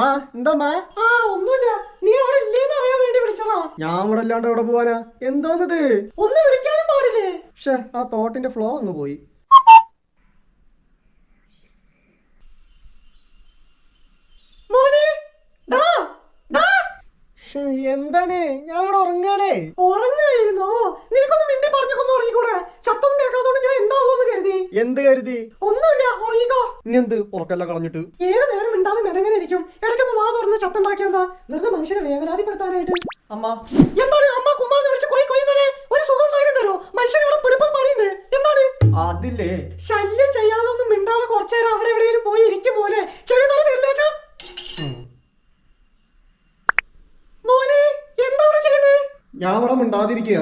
ആ എന്താ ആ ഒന്നുമില്ല. നീ അവിടെ ഇല്ലേന്ന് അറിയാൻ വേണ്ടി വിളിച്ചതാ. ഞാൻ ഇവിടെ അല്ലാണ്ട് എവിടെ പോവാനാ? എന്താന്നത്? ഒന്ന് വിളിക്കാനും പാടില്ലേ? പക്ഷെ ആ തോട്ടിന്റെ ഫ്ലോ ഒന്ന് പോയി. മോനെ ഡാ ഡാ. എന്താണ്? ഞാൻ ഇവിടെ ഉറങ്ങാണേ. ഉറങ്ങായിരുന്നോ? നിനക്കൊന്ന് മിണ്ടി പറഞ്ഞൊന്ന് ഉറങ്ങിക്കൂടെ? ശബ്ദം കേൾക്കാത്തോണ്ട് ഞാൻ എന്താവോന്ന് കരുതി. എന്ത് കരുതി? ഒന്നുമില്ല, ഉറങ്ങിക്കോ. ഇനി എന്ത് ഉറക്കെല്ലാം കളഞ്ഞിട്ട്? ഏത് നേരം മിണ്ടാതെ മെനങ്ങനെ ഇരിക്കും. ഇടയ്ക്കൊന്ന് വാ തുറന്ന് ചത്തുണ്ടാക്കിയെന്താ? വെറുതെ മനുഷ്യനെ വേവലാതിപ്പെടുത്താനായിട്ട്. അമ്മ എന്താണ് അമ്മ കുമ്മാന്ന് വിളിച്ച് കൊയ് കൊയ്യുന്നേ? ഒരു സുഖം സ്വയം തരോ? മനുഷ്യൻ ഇവിടെ പിടിപ്പ് പണിയുണ്ട്. എന്താണ്? അതില്ലേ, ശല്യം ചെയ്യാതെ ഒന്നും മിണ്ടാതെ കുറച്ചേരം അവിടെ എവിടെയെങ്കിലും പോയി ഇരിക്കും പോലെ. ചെവി തല തരില്ലേച്ചാ? മോനെ എന്താണ് ചെയ്യുന്നത്? ഞാൻ ഇവിടെ മിണ്ടാതിരിക്കുക.